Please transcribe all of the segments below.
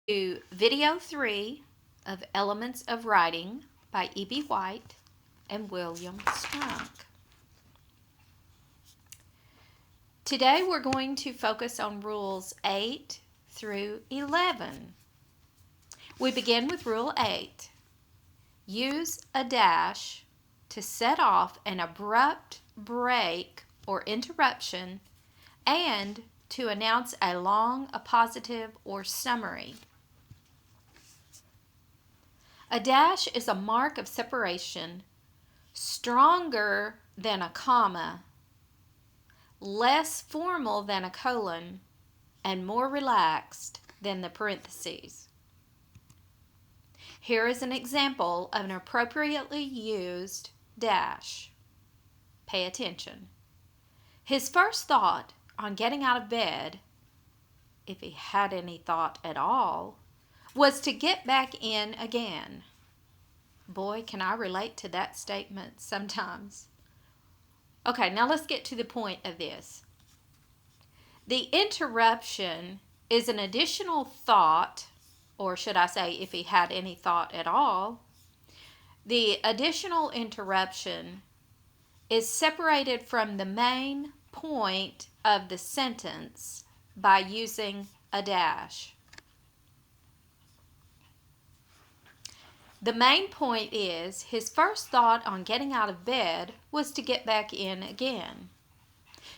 to Video 3 of Elements of Writing by E.B. White and William Strunk. Today we're going to focus on rules 8 through 11. We begin with Rule 8. Use a dash to set off an abrupt break or interruption and to announce a long appositive or summary. A dash is a mark of separation, stronger than a comma, less formal than a colon, and more relaxed than the parentheses. Here is an example of an appropriately used dash. Pay attention. His first thought on getting out of bed, if he had any thought at all, was to get back in again. Boy, can I relate to that statement sometimes. Okay, now let's get to the point of this. The interruption is an additional thought, or should I say, if he had any thought at all, the additional interruption is separated from the main point of the sentence by using a dash. The main point is his first thought on getting out of bed was to get back in again.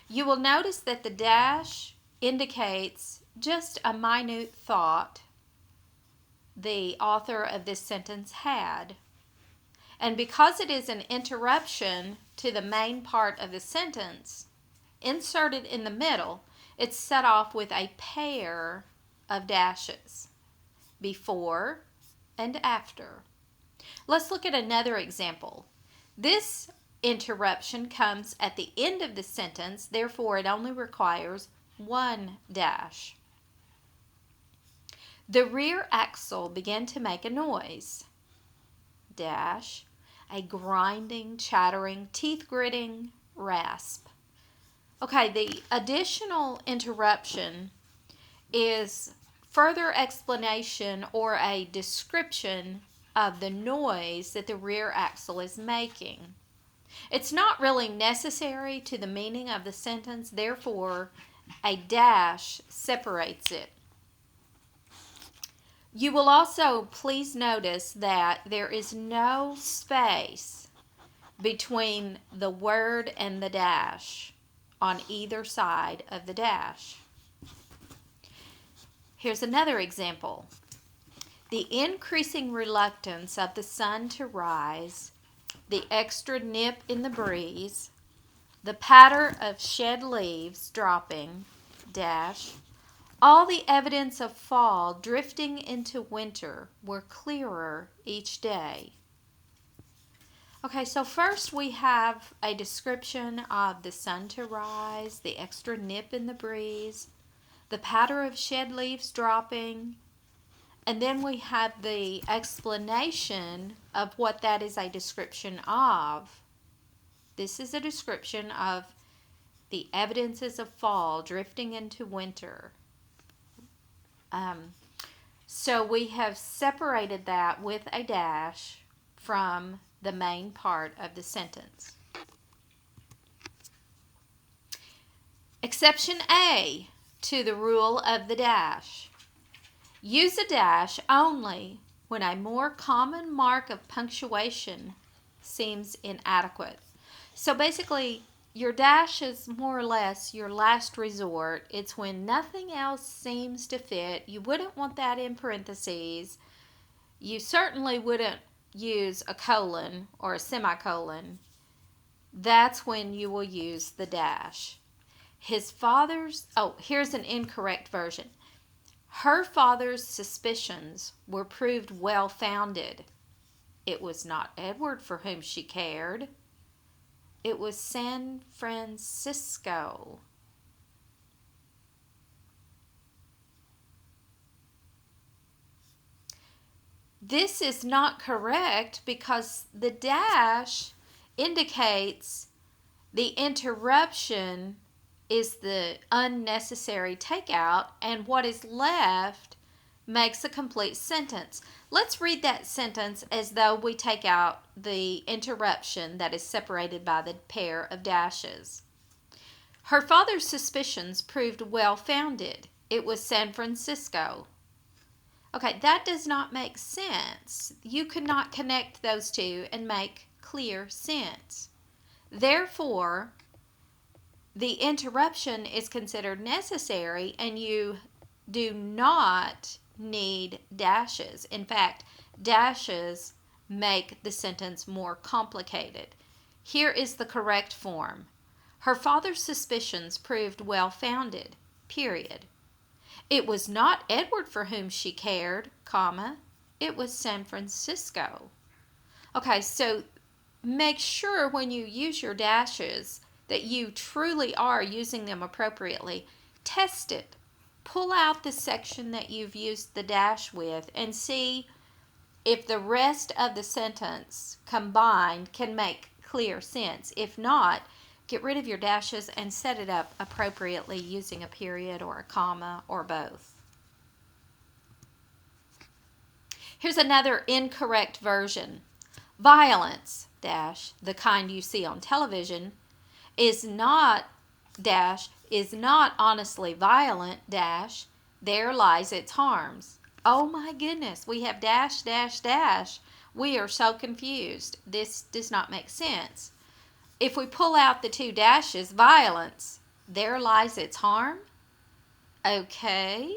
You will notice that the dash indicates just a minute thought the author of this sentence had. And because it is an interruption to the main part of the sentence, inserted in the middle, it's set off with a pair of dashes, before and after. Let's look at another example. This interruption comes at the end of the sentence, therefore it only requires one dash. The rear axle began to make a noise. Dash, a grinding, chattering, teeth-gritting rasp. Okay, the additional interruption is further explanation or a description of the noise that the rear axle is making. It's not really necessary to the meaning of the sentence, therefore a dash separates it. You will also please notice that there is no space between the word and the dash on either side of the dash. Here's another example. The increasing reluctance of the sun to rise, the extra nip in the breeze, the patter of shed leaves dropping, dash, all the evidence of fall drifting into winter were clearer each day. Okay, so first we have a description of the sun to rise, the extra nip in the breeze, the patter of shed leaves dropping, and then we have the explanation of what that is a description of. This is a description of the evidences of fall drifting into winter. So we have separated that with a dash from the main part of the sentence. Exception A to the rule of the dash. Use a dash only when a more common mark of punctuation seems inadequate. So basically, your dash is more or less your last resort. It's when nothing else seems to fit. You wouldn't want that in parentheses. You certainly wouldn't use a colon or a semicolon. That's when you will use the dash. Here's an incorrect version. Her father's suspicions were proved well-founded. It was not Edward for whom she cared. It was San Francisco. This is not correct because the dash indicates the interruption is the unnecessary takeout, and what is left makes a complete sentence. Let's read that sentence as though we take out the interruption that is separated by the pair of dashes. Her father's suspicions proved well-founded. It was San Francisco. Okay, that does not make sense. You could not connect those two and make clear sense. Therefore, the interruption is considered necessary, and you do not need dashes. In fact, dashes make the sentence more complicated. Here is the correct form. Her father's suspicions proved well-founded, period. It was not Edward for whom she cared, comma, it was San Francisco. Okay, so make sure when you use your dashes that you truly are using them appropriately. Test it. Pull out the section that you've used the dash with and see if the rest of the sentence combined can make clear sense. If not, get rid of your dashes and set it up appropriately using a period or a comma or both. Here's another incorrect version. Violence, dash, the kind you see on television, is not, dash, is not honestly violent, dash, there lies its harms. Oh my goodness, we have dash, dash, dash. We are so confused. This does not make sense. If we pull out the two dashes, violence, there lies its harm. Okay,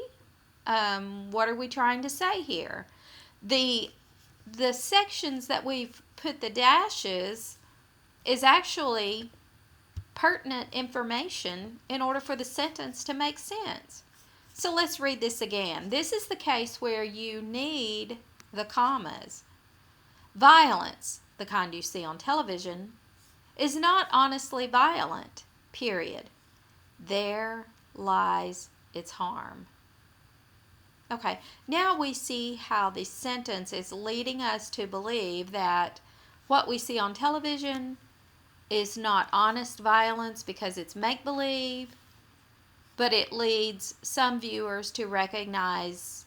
what are we trying to say here? The sections that we've put the dashes is actually pertinent information in order for the sentence to make sense. So let's read this again. This is the case where you need the commas. Violence, the kind you see on television, is not honestly violent, period. There lies its harm. Okay, now we see how the sentence is leading us to believe that what we see on television is not honest violence because it's make-believe, but it leads some viewers to recognize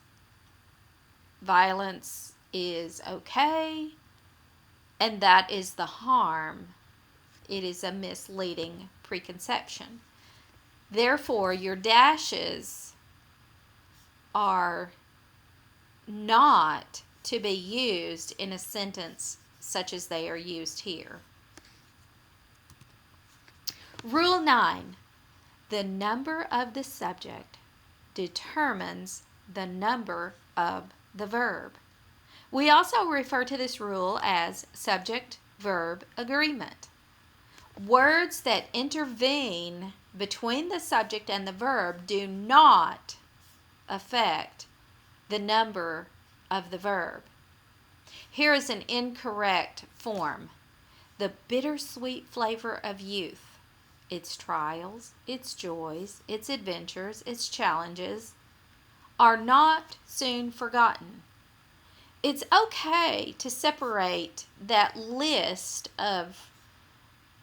violence is okay, and that is the harm. It is a misleading preconception. Therefore, your dashes are not to be used in a sentence such as they are used here. Rule 9. The number of the subject determines the number of the verb. We also refer to this rule as subject-verb agreement. Words that intervene between the subject and the verb do not affect the number of the verb. Here is an incorrect form. The bittersweet flavor of youth. Its trials, its joys, its adventures, its challenges are not soon forgotten. It's okay to separate that list of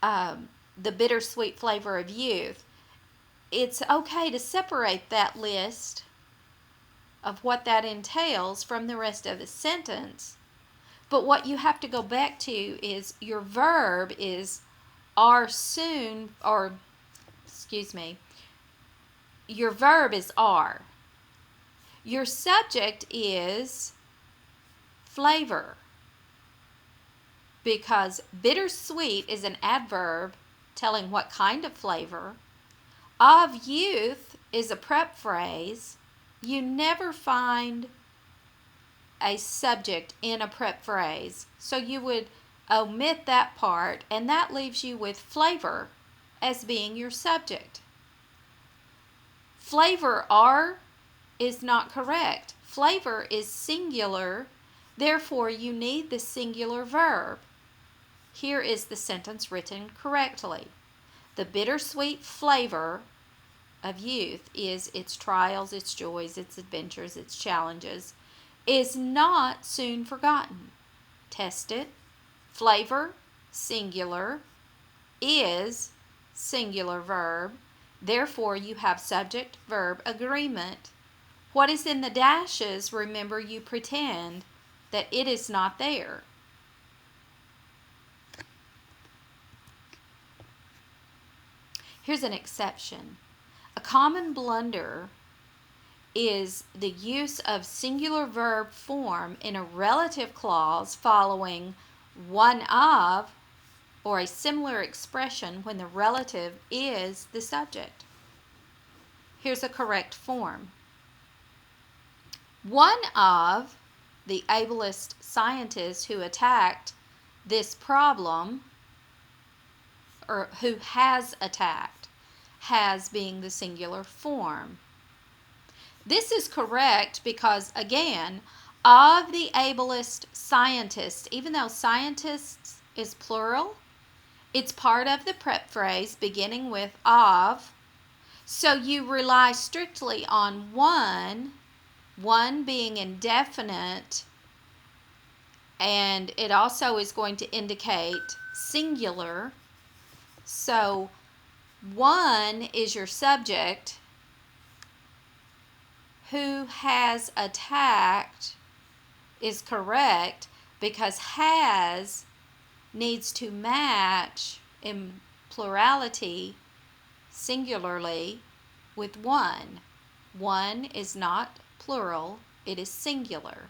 the bittersweet flavor of youth. It's okay to separate that list of what that entails from the rest of the sentence. But what you have to go back to is your verb is are soon, or excuse me, your verb is are. Your subject is flavor, because bittersweet is an adverb telling what kind of flavor. Of youth is a prep phrase. You never find a subject in a prep phrase, so you would omit that part, and that leaves you with flavor as being your subject. Flavor are is not correct. Flavor is singular, therefore you need the singular verb. Here is the sentence written correctly. The bittersweet flavor of youth is its trials, its joys, its adventures, its challenges, is not soon forgotten. Test it. Flavor, singular, is singular verb. Therefore, you have subject-verb agreement What is in the dashes, remember, you pretend that it is not there. Here's an exception. A common blunder is the use of singular verb form in a relative clause following one of or a similar expression when the relative is the subject. Here's a correct form. One of the ableist scientists who attacked this problem, or who has attacked, has being the singular form. This is correct because, again, of the ableist scientists, even though scientists is plural, it's part of the prep phrase beginning with of, so you rely strictly on one being indefinite, and it also is going to indicate singular. So one is your subject. Who has attacked is correct because has needs to match in plurality singularly with one. One is not plural, it is singular.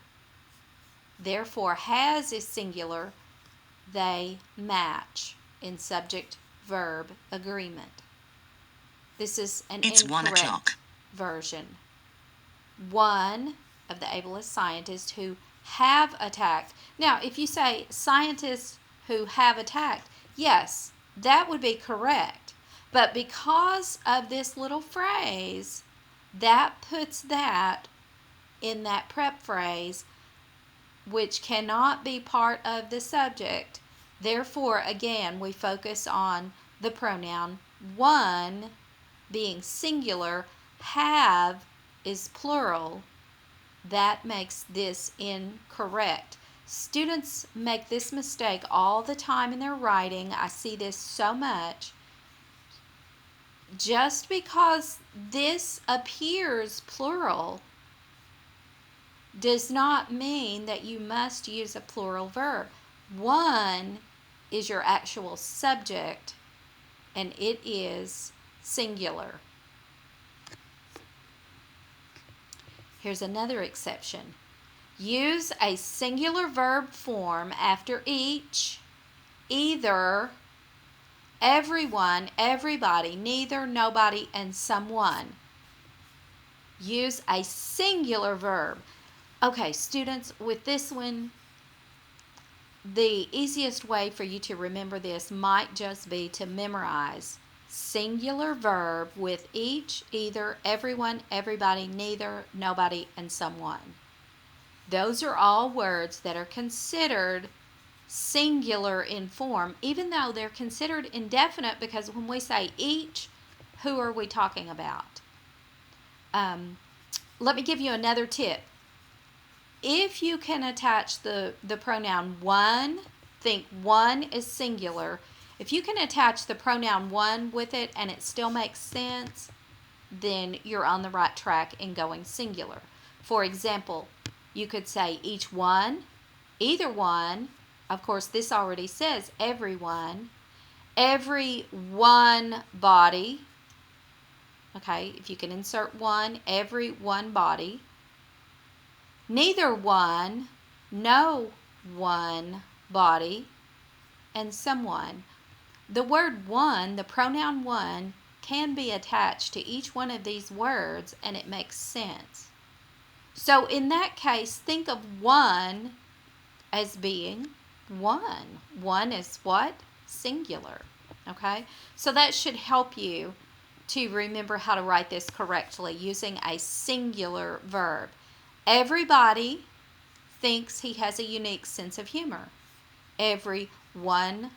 Therefore, has is singular. They match in subject-verb agreement. This is an incorrect version. One of the ableist scientists who have attacked. Now, if you say scientists who have attacked, yes, that would be correct. But because of this little phrase, that puts that in that prep phrase, which cannot be part of the subject. Therefore, again, we focus on the pronoun one being singular, have is plural. That makes this incorrect. Students make this mistake all the time in their writing. I see this so much. Just because this appears plural does not mean that you must use a plural verb. One is your actual subject, and it is singular. Here's another exception. Use a singular verb form after each, either, everyone, everybody, neither, nobody, and someone. Use a singular verb. Okay, students, with this one, the easiest way for you to remember this might just be to memorize singular verb with each, either, everyone, everybody, neither, nobody, and someone. Those are all words that are considered singular in form, even though they're considered indefinite, because when we say each, who are we talking about? Let me give you another tip. If you can attach the pronoun one, think one is singular. If you can attach the pronoun one with it and it still makes sense, then you're on the right track in going singular. For example, you could say each one, either one. Of course, this already says everyone. Every one body. Okay, if you can insert one, every one body. Neither one, no one body, and someone. The word one, the pronoun one, can be attached to each one of these words and it makes sense. So in that case, think of one as being one. One is what? Singular. Okay? So that should help you to remember how to write this correctly using a singular verb. Everybody thinks he has a unique sense of humor. Every one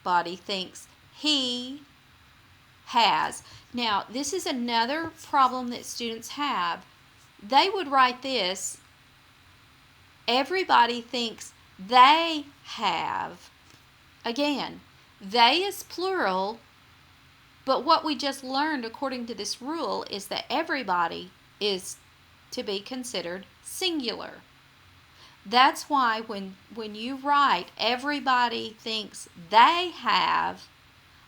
body thinks he has. Now, this is another problem that students have. They would write this, everybody thinks they have. Again, they is plural, but what we just learned according to this rule is that everybody is to be considered singular. That's why when you write, everybody thinks they have,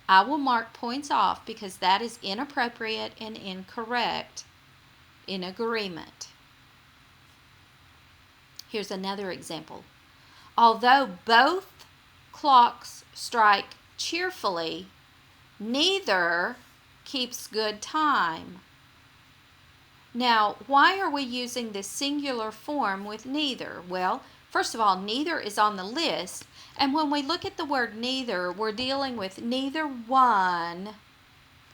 I will mark points off because that is inappropriate and incorrect in agreement. Here's another example. Although both clocks strike cheerfully, neither keeps good time. Now, why are we using this singular form with neither? Well, first of all, neither is on the list, and when we look at the word neither, we're dealing with neither one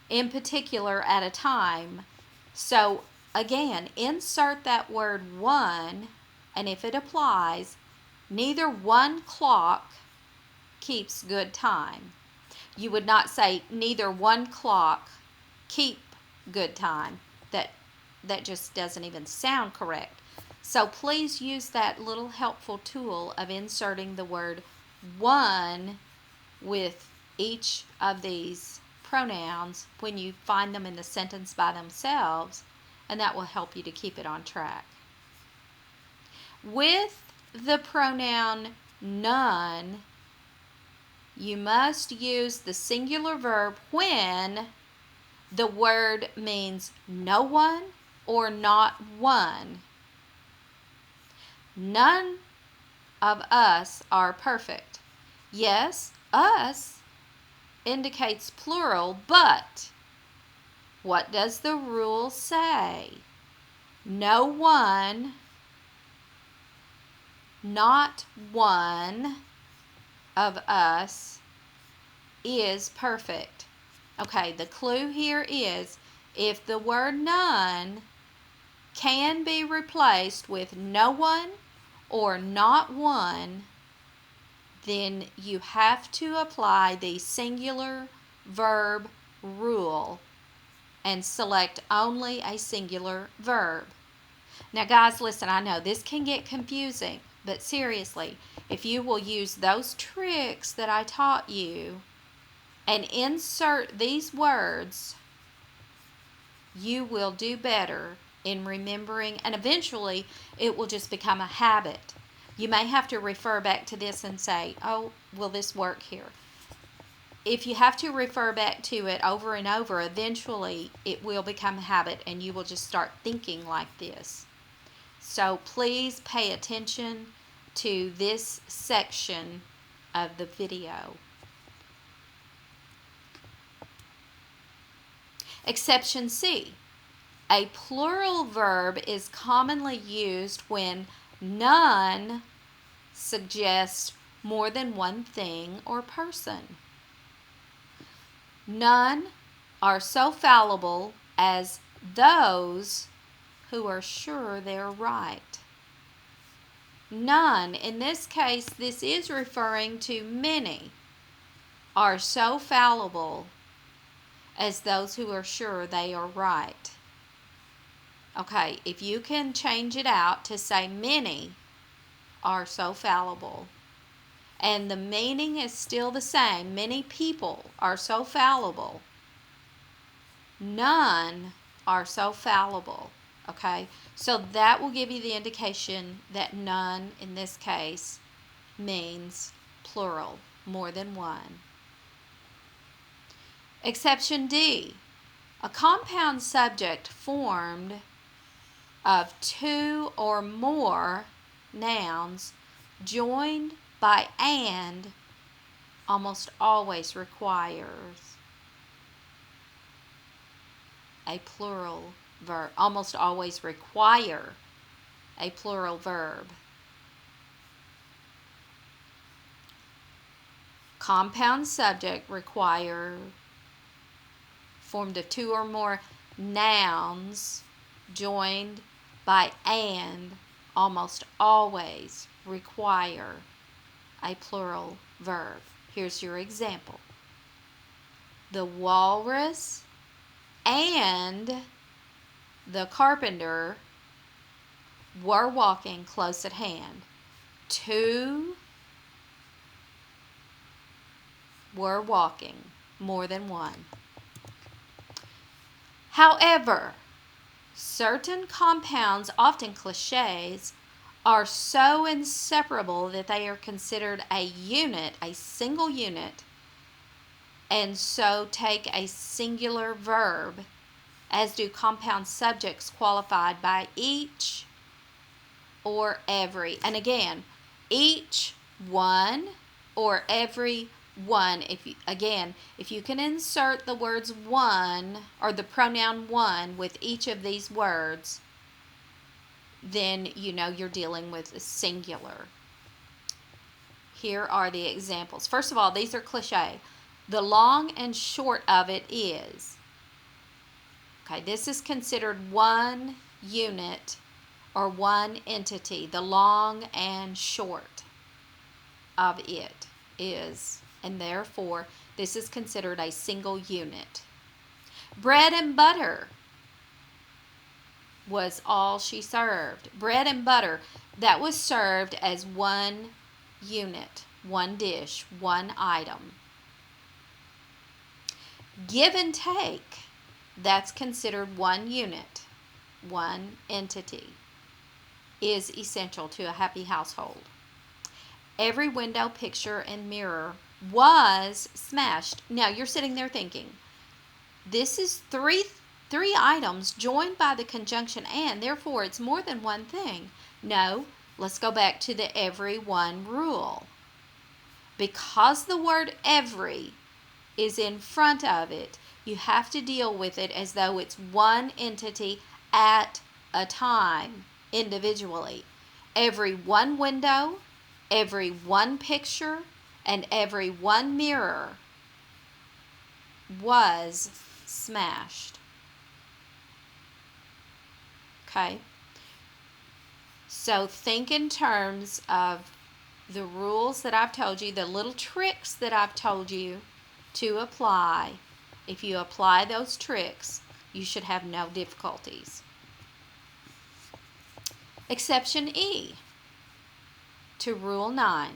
in particular at a time. So, again, insert that word one, and if it applies, neither one clock keeps good time. You would not say neither one clock keep good time. That just doesn't even sound correct. So please use that little helpful tool of inserting the word one with each of these pronouns when you find them in the sentence by themselves, and that will help you to keep it on track. With the pronoun none, you must use the singular verb when the word means no one or not one. None of us are perfect. Yes, us indicates plural, but what does the rule say? No one, not one of us is perfect. Okay, the clue here is if the word none can be replaced with no one or not one, then you have to apply the singular verb rule and select only a singular verb. Now guys, listen, I know this can get confusing, but seriously, if you will use those tricks that I taught you and insert these words, you will do better in remembering, and eventually it will just become a habit. You may have to refer back to this and say, oh, will this work here? If you have to refer back to it over and over, eventually it will become a habit and you will just start thinking like this. So please pay attention to this section of the video. Exception C. A plural verb is commonly used when none suggests more than one thing or person. None are so fallible as those who are sure they're right. None, in this case, this is referring to many, are so fallible as those who are sure they are right. Okay, if you can change it out to say many are so fallible, and the meaning is still the same, many people are so fallible, none are so fallible. Okay, so that will give you the indication that none in this case means plural, more than one. Exception D. A compound subject formed of two or more nouns joined by and almost always requires a plural verb. Almost always require a plural verb. Compound subject require formed of two or more nouns joined by and almost always require a plural verb. Here's your example. The walrus and the carpenter were walking close at hand. Two were walking, more than one. However, Certain compounds, often cliches, are so inseparable that they are considered a unit, a single unit, and so take a singular verb, as do compound subjects qualified by each or every. And again, each, one, or every one. If you can insert the words one or the pronoun one with each of these words, then you know you're dealing with a singular. Here are the examples. First of all, these are cliche. The long and short of it is, okay, this is considered one unit or one entity. The long and short of it is, and therefore this is considered a single unit. Bread and butter was all she served. Bread and butter, that was served as one unit, one dish, one item. Give and take, that's considered one unit, one entity, is essential to a happy household. Every window, picture, and mirror was smashed. Now you're sitting there thinking, this is three items joined by the conjunction and, therefore it's more than one thing. No, let's go back to the every one rule. Because the word every is in front of it, you have to deal with it as though it's one entity at a time, individually. Every one window, every one picture, and every one mirror was smashed. Okay? So think in terms of the rules that I've told you, the little tricks that I've told you to apply. If you apply those tricks, you should have no difficulties. Exception E to Rule 9.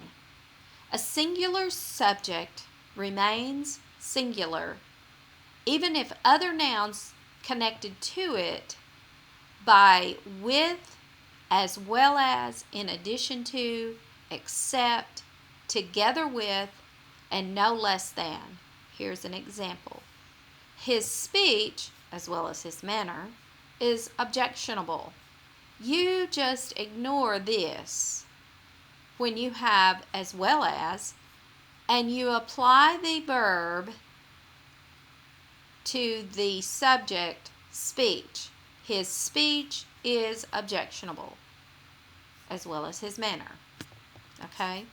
A singular subject remains singular even if other nouns connected to it by with, as well as, in addition to, except, together with, and no less than. Here's an example. His speech, as well as his manner, is objectionable. You just ignore this when you have as well as, and you apply the verb to the subject speech. His speech is objectionable, as well as his manner. Okay?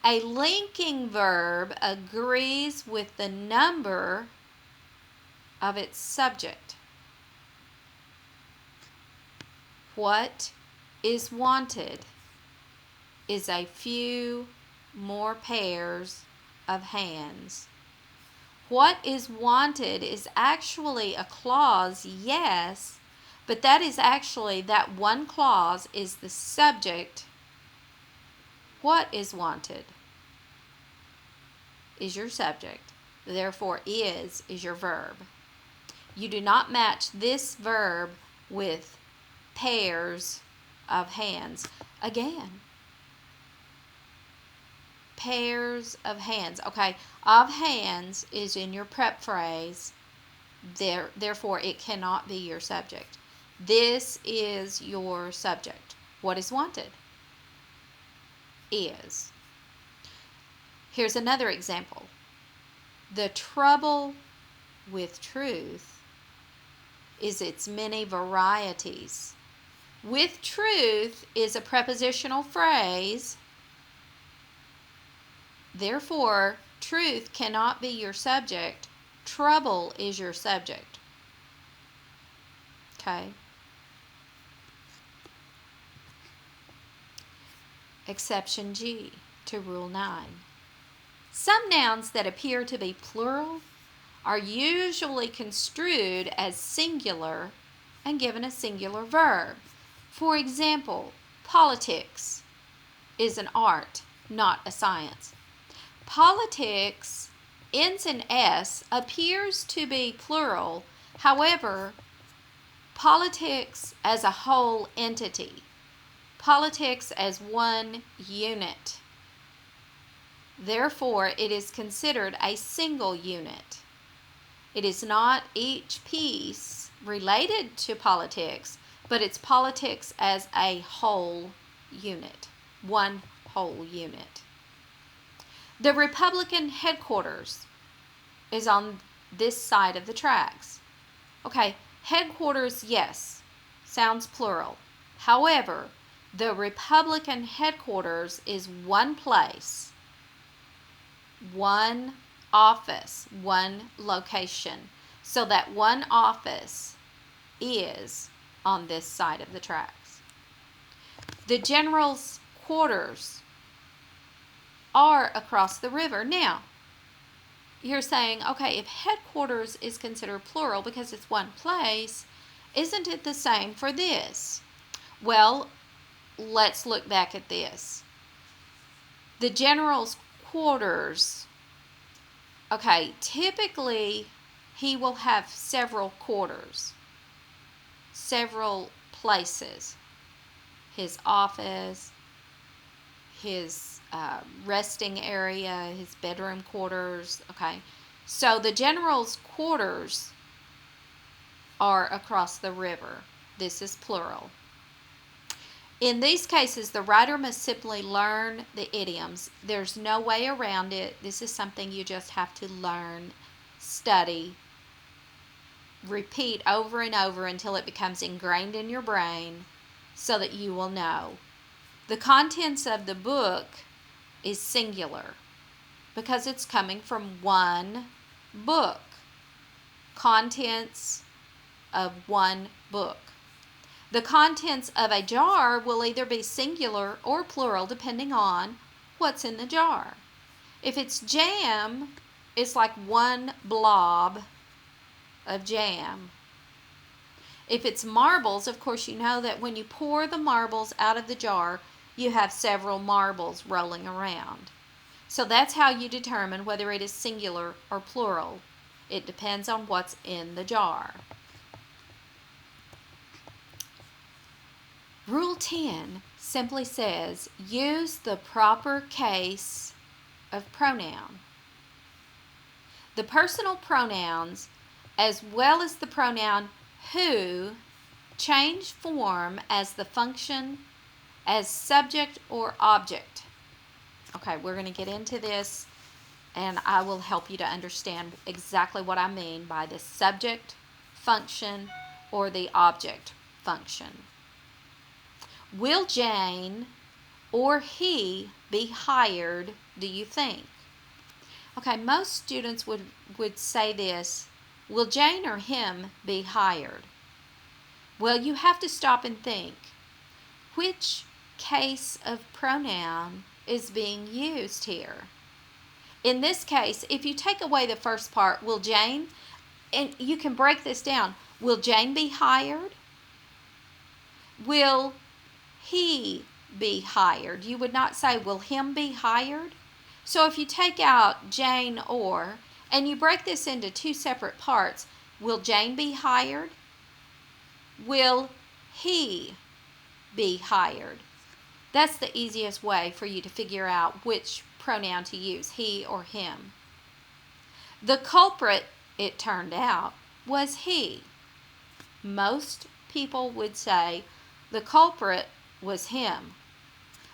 A linking verb agrees with the number of its subject. What is wanted is a few more pairs of hands. What is wanted is actually a clause, yes, but that is actually, that one clause is the subject. What is wanted is your subject. Therefore, is your verb. You do not match this verb with pairs of hands. Again, pairs of hands. Okay, of hands is in your prep phrase. Therefore, it cannot be your subject. This is your subject. What is wanted? Is. Here's another example. The trouble with truth is its many varieties. With truth is a prepositional phrase. Therefore, truth cannot be your subject. Trouble is your subject. Okay? Exception G to Rule 9. Some nouns that appear to be plural are usually construed as singular and given a singular verb. For example, politics is an art, not a science. Politics ends in S, appears to be plural. However, politics as a whole entity, politics as one unit. Therefore, it is considered a single unit. It is not each piece related to politics, but it's politics as a whole unit, one whole unit. The Republican headquarters is on this side of the tracks. Okay, headquarters, yes, sounds plural. However, the Republican headquarters is one place, one office, one location. So that one office is on this side of the tracks. The general's quarters are across the river. Now, you're saying, okay, if headquarters is considered plural because it's one place, isn't it the same for this? Well, let's look back at this. The general's quarters, okay, typically he will have several quarters, several places. His office, his resting area, his bedroom quarters, okay. So the general's quarters are across the river. This is plural. In these cases, the writer must simply learn the idioms. There's no way around it. This is something you just have to learn, study, repeat over and over until it becomes ingrained in your brain so that you will know. The contents of the book is singular because it's coming from one book. Contents of one book. The contents of a jar will either be singular or plural depending on what's in the jar. If it's jam, it's like one blob of jam. If it's marbles, of course you know that when you pour the marbles out of the jar, you have several marbles rolling around. So that's how you determine whether it is singular or plural. It depends on what's in the jar. Rule 10 simply says, use the proper case of pronoun. The personal pronouns, as well as the pronoun who, change form as the function as subject or object. Okay, we're going to get into this and I will help you to understand exactly what I mean by the subject function or the object function. Will Jane or he be hired, do you think? Okay, most students would say this, will Jane or him be hired? Well, you have to stop and think. Which case of pronoun is being used here? In this case, if you take away the first part, will Jane, and you can break this down, will Jane be hired? Will he be hired? You would not say, will him be hired? So if you take out Jane or, and you break this into two separate parts, will Jane be hired? Will he be hired? That's the easiest way for you to figure out which pronoun to use, he or him. The culprit, it turned out, was he. Most people would say the culprit was him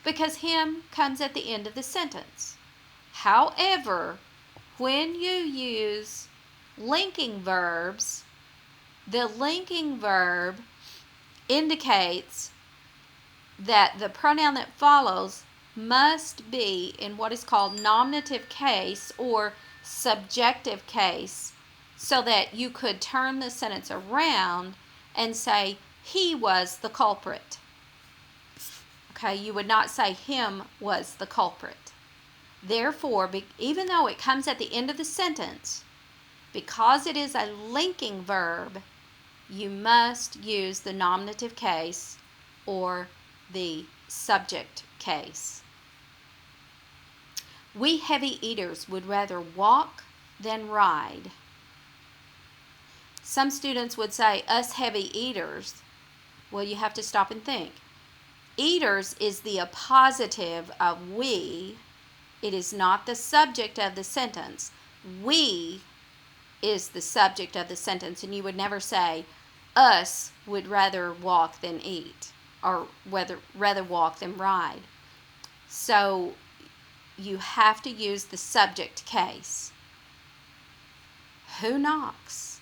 because him comes at the end of the sentence. However, when you use linking verbs, the linking verb indicates that the pronoun that follows must be in what is called nominative case or subjective case, so that you could turn the sentence around and say he was the culprit. Okay, you would not say him was the culprit. Therefore, even though it comes at the end of the sentence, because it is a linking verb, you must use the nominative case or the subject case. We heavy eaters would rather walk than ride. Some students would say, us heavy eaters. Well, you have to stop and think. Eaters is the appositive of we. It is not the subject of the sentence. We is the subject of the sentence, and you would never say, us would rather walk than eat, or rather walk than ride. So you have to use the subject case. Who knocks?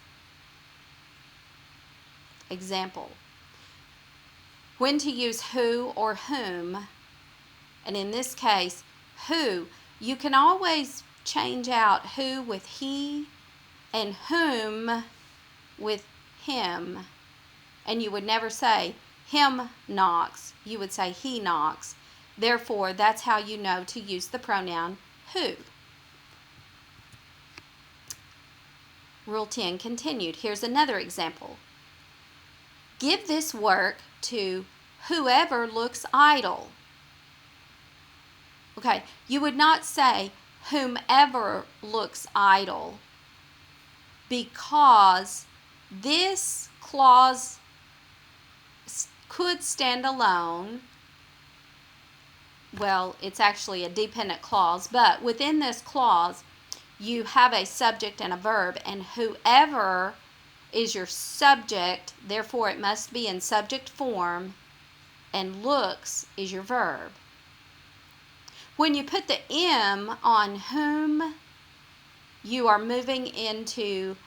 Example. When to use who or whom, and in this case, who. You can always change out who with he and whom with him. And you would never say, him knocks. You would say, he knocks. Therefore, that's how you know to use the pronoun who. Rule 10 continued. Here's another example. Give this work to whoever looks idle. Okay, you would not say whomever looks idle, because this clause could stand alone. Well, it's actually a dependent clause, but within this clause, you have a subject and a verb, and whoever is your subject, therefore it must be in subject form, and looks is your verb. When you put the M on whom, you are moving into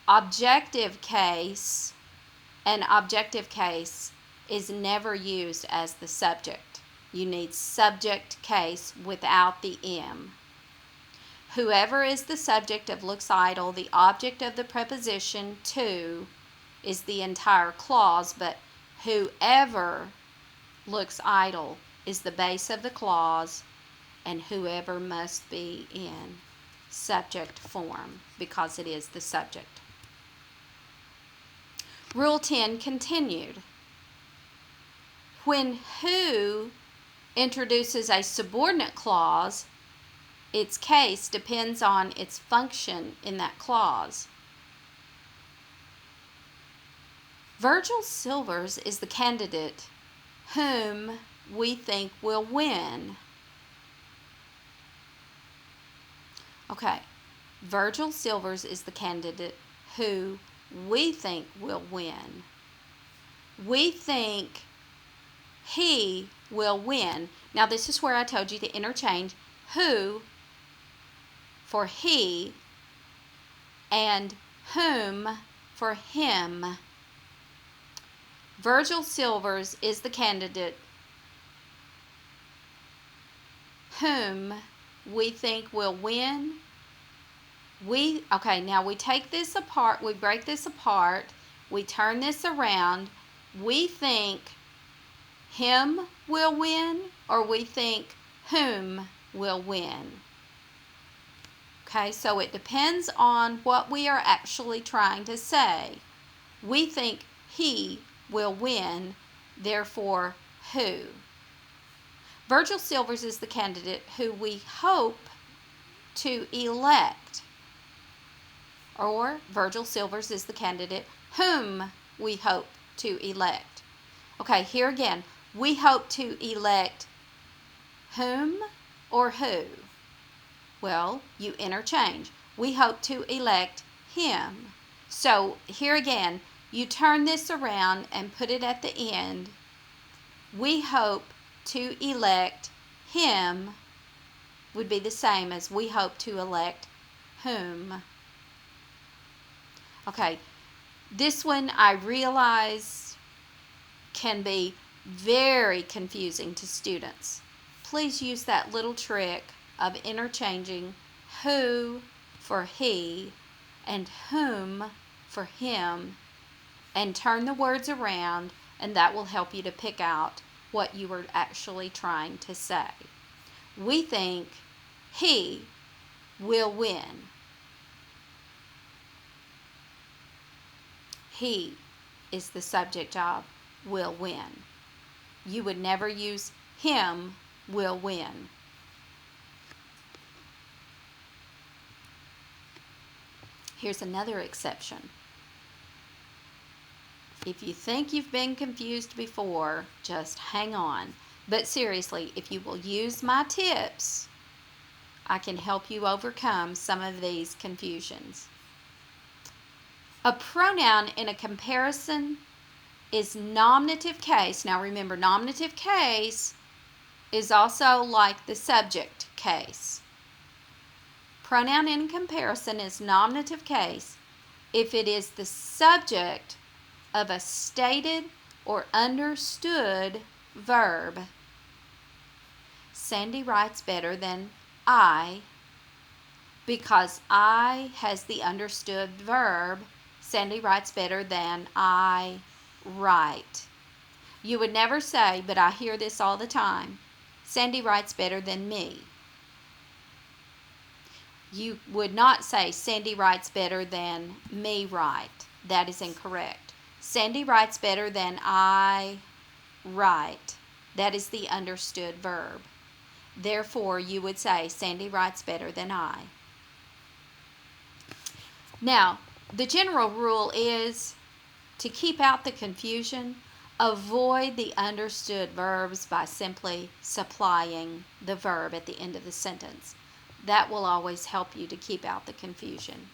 objective case, and objective case is never used as the subject. You need subject case without the M. Whoever is the subject of looks idle, the object of the preposition to is the entire clause, but whoever looks idle is the base of the clause, and whoever must be in subject form because it is the subject. Rule 10 continued. When who introduces a subordinate clause, its case depends on its function in that clause. Virgil Silvers is the candidate whom we think will win. Okay, Virgil Silvers is the candidate who we think will win. We think he will win. Now, this is where I told you to interchange who for he and whom for him. Virgil Silvers is the candidate whom we think will win. Okay, now we take this apart, we break this apart, we turn this around. We think him will win, or we think whom will win. Okay, so it depends on what we are actually trying to say. We think he will win, therefore who. Virgil Silvers is the candidate who we hope to elect. Or Virgil Silvers is the candidate whom we hope to elect. Okay, here again, we hope to elect whom or who? Well, you interchange. We hope to elect him. So here again, you turn this around and put it at the end. We hope to elect him would be the same as we hope to elect whom. Okay, this one I realize can be very confusing to students. Please use that little trick of interchanging who for he and whom for him, and turn the words around, and that will help you to pick out what you were actually trying to say. We think he will win. He is the subject of will win. You would never use him will win. Here's another exception. If you think you've been confused before, just hang on. But seriously, if you will use my tips, I can help you overcome some of these confusions. A pronoun in a comparison is nominative case. Now remember, nominative case is also like the subject case. Pronoun in comparison is nominative case if it is the subject of a stated or understood verb. Sandy writes better than I because I has the understood verb. Sandy writes better than I write. You would never say, but I hear this all the time, Sandy writes better than me. You would not say Sandy writes better than me write. That is incorrect. Sandy writes better than I write. That is the understood verb. Therefore, you would say Sandy writes better than I. Now, the general rule is to keep out the confusion, avoid the understood verbs by simply supplying the verb at the end of the sentence. That will always help you to keep out the confusion.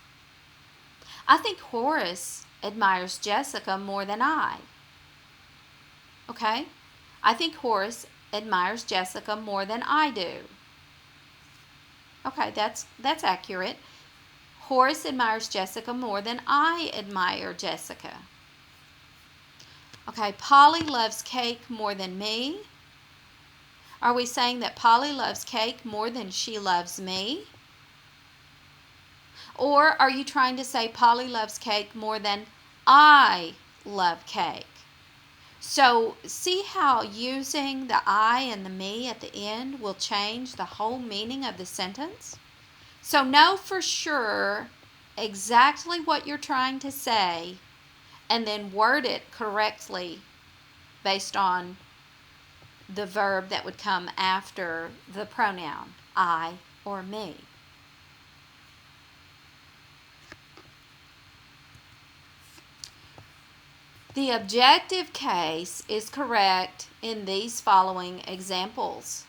I think Horace admires Jessica more than I. Okay? I think Horace admires Jessica more than I do. Okay, that's accurate. Horace admires Jessica more than I admire Jessica. Okay, Polly loves cake more than me. Are we saying that Polly loves cake more than she loves me? Or are you trying to say Polly loves cake more than I love cake? So see how using the I and the me at the end will change the whole meaning of the sentence? So know for sure exactly what you're trying to say and then word it correctly based on the verb that would come after the pronoun, I or me. The objective case is correct in these following examples.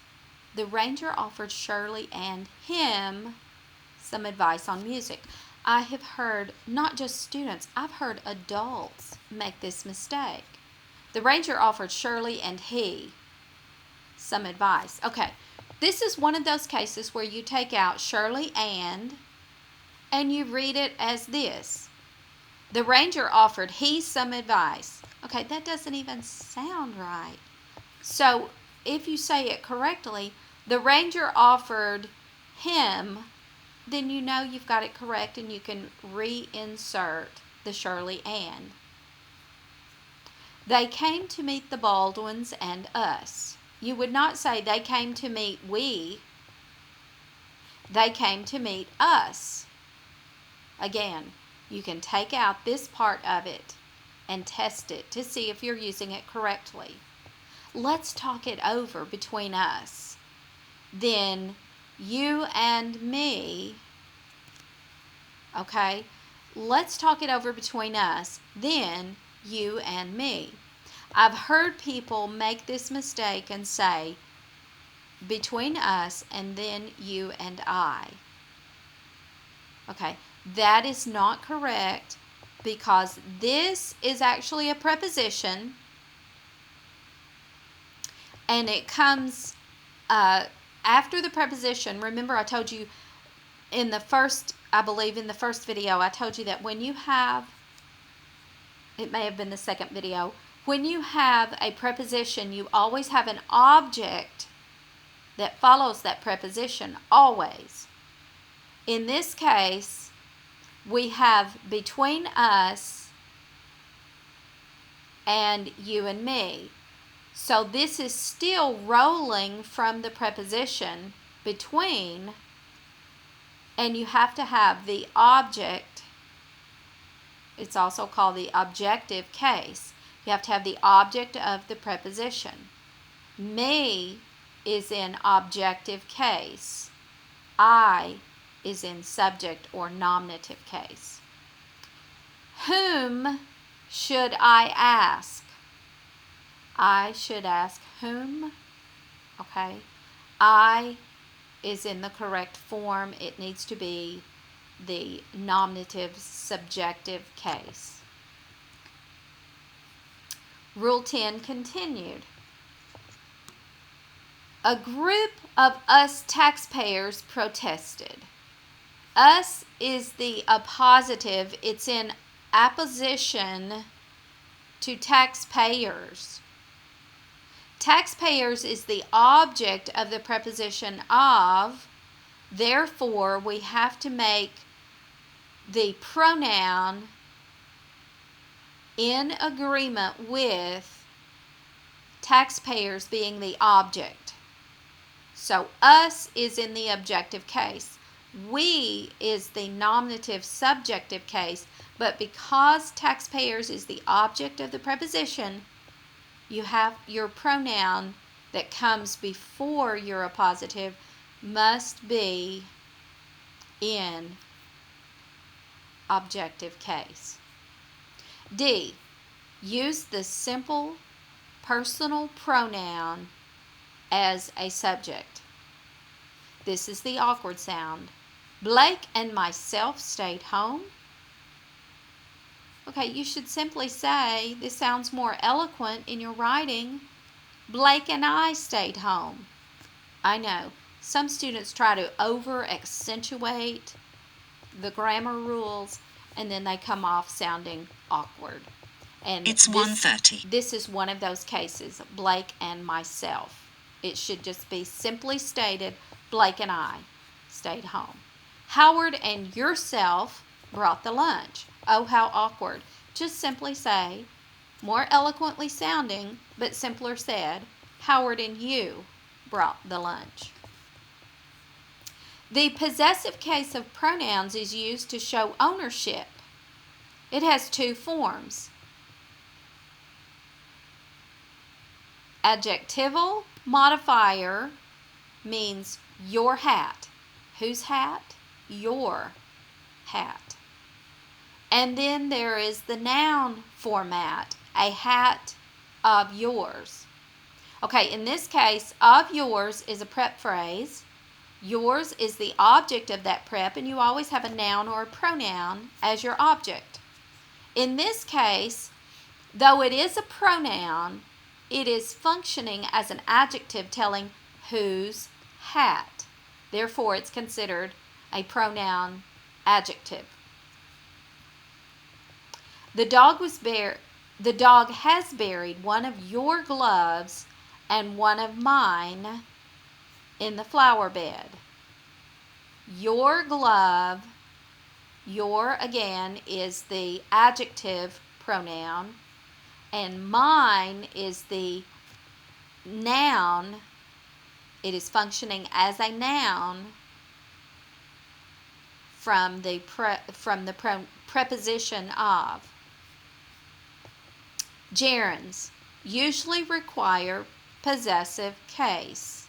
The ranger offered Shirley and him some advice on music. I have heard not just students, I've heard adults make this mistake. The ranger offered Shirley and he some advice. Okay, this is one of those cases where you take out Shirley and you read it as this. The ranger offered he some advice. Okay, that doesn't even sound right. So if you say it correctly, the ranger offered him, then you know you've got it correct and you can reinsert the Shirley and. They came to meet the Baldwins and us. You would not say they came to meet we. They came to meet us. Again, you can take out this part of it and test it to see if you're using it correctly. Let's talk it over between us. Then you and me, okay? Let's talk it over between us. Then you and me. I've heard people make this mistake and say between us and then you and I. Okay, that is not correct because this is actually a preposition and it comes after the preposition. Remember, I told you in the first, I believe in the first video, I told you that when you have, it may have been the second video, when you have a preposition, you always have an object that follows that preposition, always. In this case, we have between us and you and me. So this is still rolling from the preposition between, and you have to have the object. It's also called the objective case. You have to have the object of the preposition. Me is in objective case. I is in subject or nominative case. Whom should I ask? I should ask whom? Okay. I is in the correct form. It needs to be the nominative subjective case. Rule 10 continued. A group of us taxpayers protested. Us is the appositive. It's in apposition to taxpayers. Taxpayers is the object of the preposition of. Therefore, we have to make the pronoun in agreement with taxpayers being the object. So us is in the objective case. We is the nominative subjective case, but because taxpayers is the object of the preposition, you have your pronoun that comes before your appositive must be in objective case. D, use the simple personal pronoun as a subject. This is the awkward sound. Blake and myself stayed home. Okay, you should simply say, this sounds more eloquent in your writing, Blake and I stayed home. I know, some students try to over-accentuate the grammar rules, and then they come off sounding awkward. And it's 1:30. This is one of those cases, Blake and myself. It should just be simply stated, Blake and I stayed home. Howard and yourself brought the lunch. Oh, how awkward. Just simply say, more eloquently sounding, but simpler said, Howard and you brought the lunch. The possessive case of pronouns is used to show ownership. It has two forms. Adjectival modifier means your hat. Whose hat? Your hat. And then there is the noun format, a hat of yours. Okay, in this case, of yours is a prep phrase. Yours is the object of that prep, and you always have a noun or a pronoun as your object. In this case, though it is a pronoun, it is functioning as an adjective telling whose hat. Therefore, it's considered a pronoun adjective. The dog has buried one of your gloves and one of mine in the flower bed. Your glove, your again is the adjective pronoun, and mine is the noun. It is functioning as a noun from the preposition of. Gerunds usually require possessive case.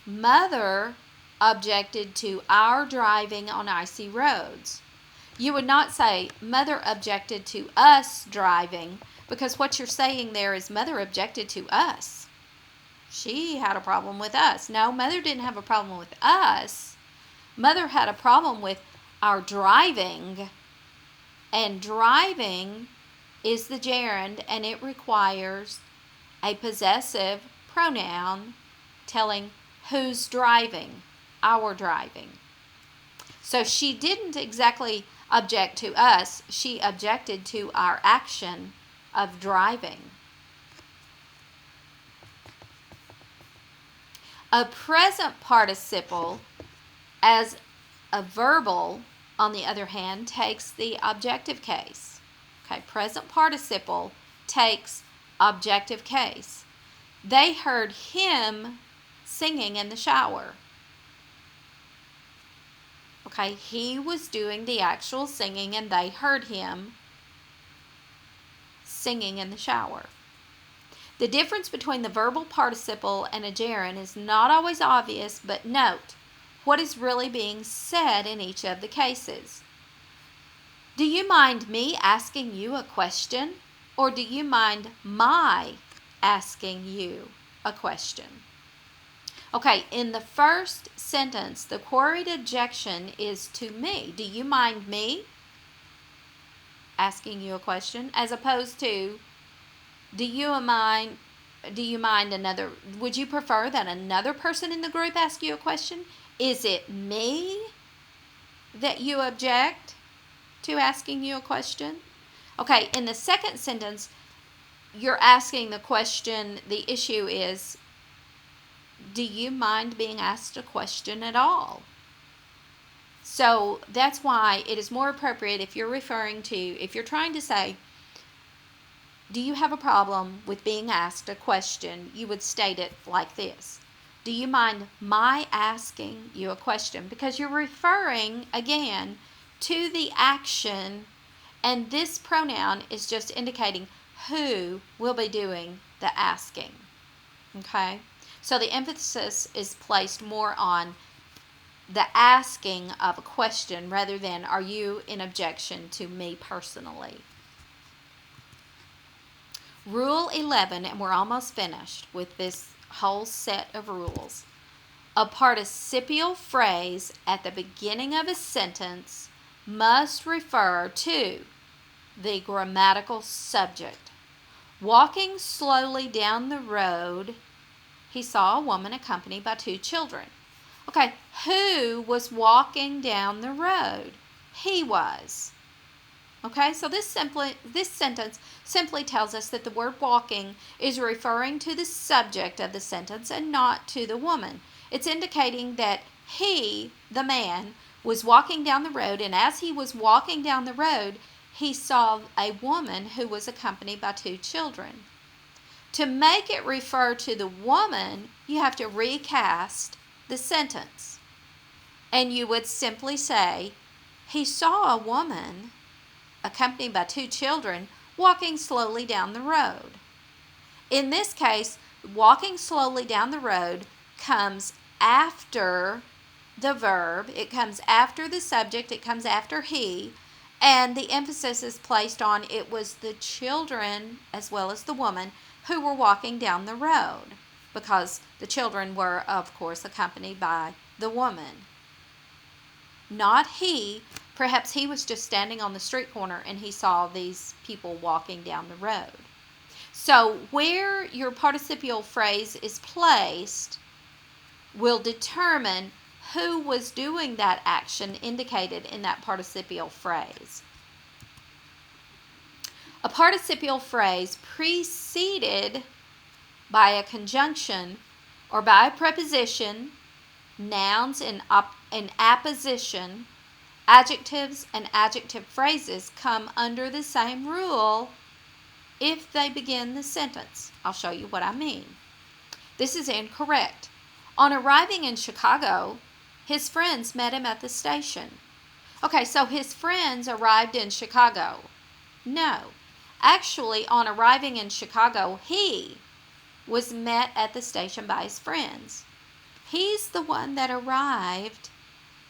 Mother objected to our driving on icy roads. You would not say, Mother objected to us driving, because what you're saying there is Mother objected to us. She had a problem with us. No, Mother didn't have a problem with us. Mother had a problem with our driving. And driving is the gerund, and it requires a possessive pronoun telling who's driving, our driving. So she didn't exactly object to us. She objected to our action of driving. A present participle as a verbal, on the other hand, takes the objective case. Okay, present participle takes objective case. They heard him singing in the shower. Okay, he was doing the actual singing and they heard him singing in the shower. The difference between the verbal participle and a gerund is not always obvious, but note what is really being said in each of the cases. Do you mind me asking you a question, or do you mind my asking you a question? Okay, in the first sentence, the queried objection is to me. Do you mind me asking you a question? As opposed to, do you mind another, would you prefer that another person in the group ask you a question? Is it me that you object to asking you a question? Okay, in the second sentence, you're asking the question, the issue is, do you mind being asked a question at all? So that's why it is more appropriate if you're trying to say, do you have a problem with being asked a question, you would state it like this. Do you mind my asking you a question? Because you're referring, again, to the action, and this pronoun is just indicating who will be doing the asking. Okay? So the emphasis is placed more on the asking of a question rather than are you in objection to me personally. Rule 11, and we're almost finished with this whole set of rules. A participial phrase at the beginning of a sentence must refer to the grammatical subject. Walking slowly down the road, he saw a woman accompanied by 2 children. Okay, who was walking down the road? He was. Okay, so this sentence simply tells us that the word walking is referring to the subject of the sentence and not to the woman. It's indicating that he, the man, was walking down the road, and as he was walking down the road, he saw a woman who was accompanied by 2 children. To make it refer to the woman, you have to recast the sentence. And you would simply say, he saw a woman accompanied by 2 children walking slowly down the road. In this case, walking slowly down the road comes after the verb, it comes after the subject, it comes after he, and the emphasis is placed on it was the children as well as the woman who were walking down the road, because the children were, of course, accompanied by the woman. Not he. Perhaps he was just standing on the street corner and he saw these people walking down the road. So where your participial phrase is placed will determine who was doing that action indicated in that participial phrase. A participial phrase preceded by a conjunction or by a preposition, nouns in apposition, adjectives and adjective phrases come under the same rule if they begin the sentence. I'll show you what I mean. This is incorrect. On arriving in Chicago, his friends met him at the station. Okay, so his friends arrived in Chicago. No. Actually, on arriving in Chicago, he was met at the station by his friends. He's the one that arrived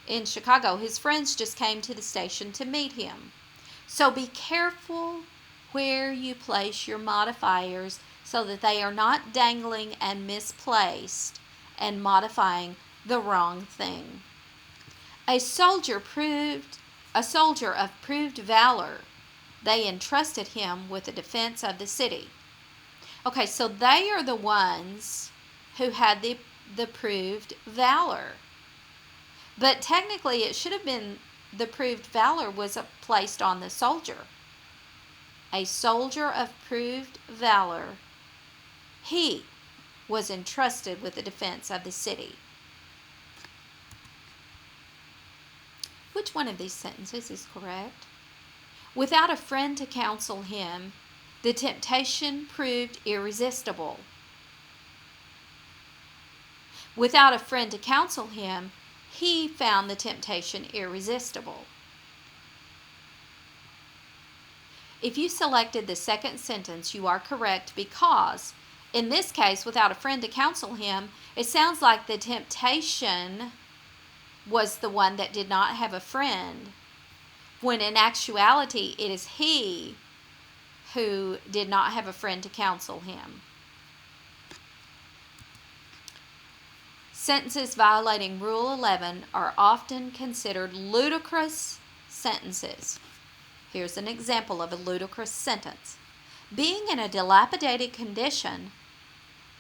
in Chicago. His friends just came to the station to meet him. So be careful where you place your modifiers so that they are not dangling and misplaced and modifying the wrong thing. A soldier of proved valor. They entrusted him with the defense of the city. Okay, so they are the ones who had the proved valor. But technically it should have been the proved valor was placed on the soldier. A soldier of proved valor. He was entrusted with the defense of the city. Which one of these sentences is correct? Without a friend to counsel him, the temptation proved irresistible. Without a friend to counsel him, he found the temptation irresistible. If you selected the second sentence, you are correct because, in this case, without a friend to counsel him, it sounds like the temptation was the one that did not have a friend. when in actuality it is he who did not have a friend to counsel him. Sentences violating Rule 11 are often considered ludicrous sentences. Here's an example of a ludicrous sentence. Being in a dilapidated condition,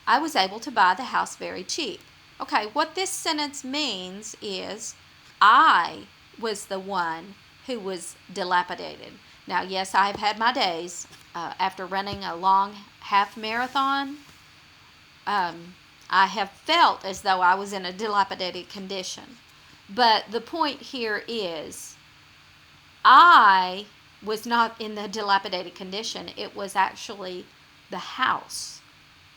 I was able to buy the house very cheap. Okay, what this sentence means is I was the one who was dilapidated. Now, yes, I have had my days after running a long half marathon. I have felt as though I was in a dilapidated condition. But the point here is I was not in the dilapidated condition. It was actually the house.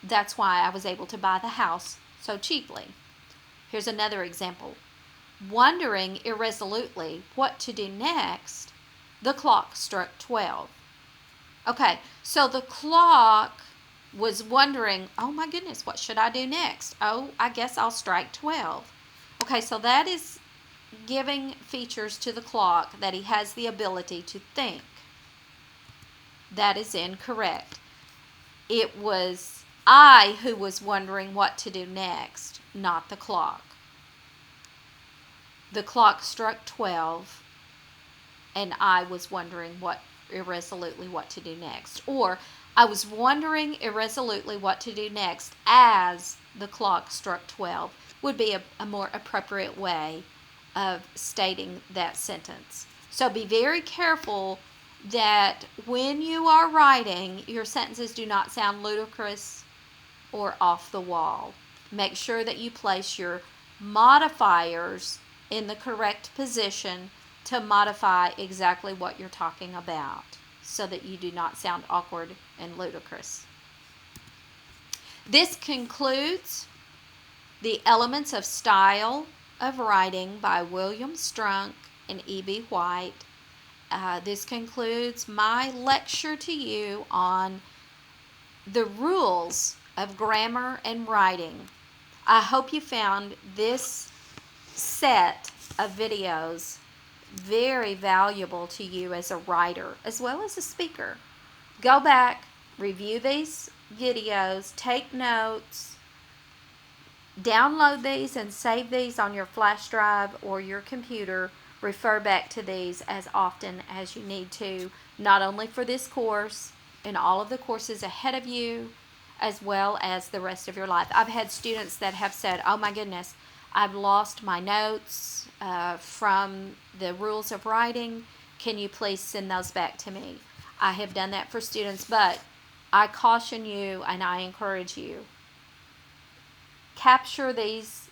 That's why I was able to buy the house so cheaply. Here's another example. Wondering irresolutely what to do next, the clock struck 12. Okay, so the clock was wondering, oh my goodness, what should I do next? Oh, I guess I'll strike 12. Okay, so that is giving features to the clock that he has the ability to think. That is incorrect. It was I who was wondering what to do next, not the clock. The clock struck 12, and I was wondering irresolutely what to do next. Or I was wondering irresolutely what to do next as the clock struck 12 would be a more appropriate way of stating that sentence. So be very careful that when you are writing, your sentences do not sound ludicrous or off the wall. Make sure that you place your modifiers in the correct position to modify exactly what you're talking about so that you do not sound awkward and ludicrous. This concludes the Elements of Style of Writing by William Strunk and E.B. White. This concludes my lecture to you on the rules of grammar and writing. I hope you found this set of videos very valuable to you as a writer as well as a speaker. Go back, review these videos, take notes, download these and save these on your flash drive or your computer. Refer back to these as often as you need to, not only for this course and all of the courses ahead of you, as well as the rest of your life. I've had students that have said, oh my goodness, I've lost my notes from the rules of writing. Can you please send those back to me? I have done that for students, but I caution you and I encourage you. Capture these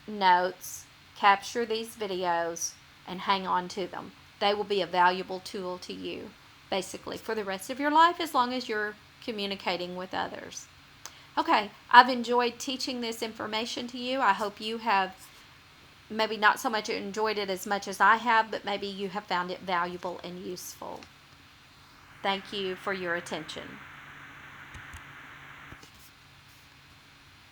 notes, capture these videos, and hang on to them. They will be a valuable tool to you, basically, for the rest of your life as long as you're communicating with others. Okay, I've enjoyed teaching this information to you. I hope you have maybe not so much enjoyed it as much as I have, but maybe you have found it valuable and useful. Thank you for your attention.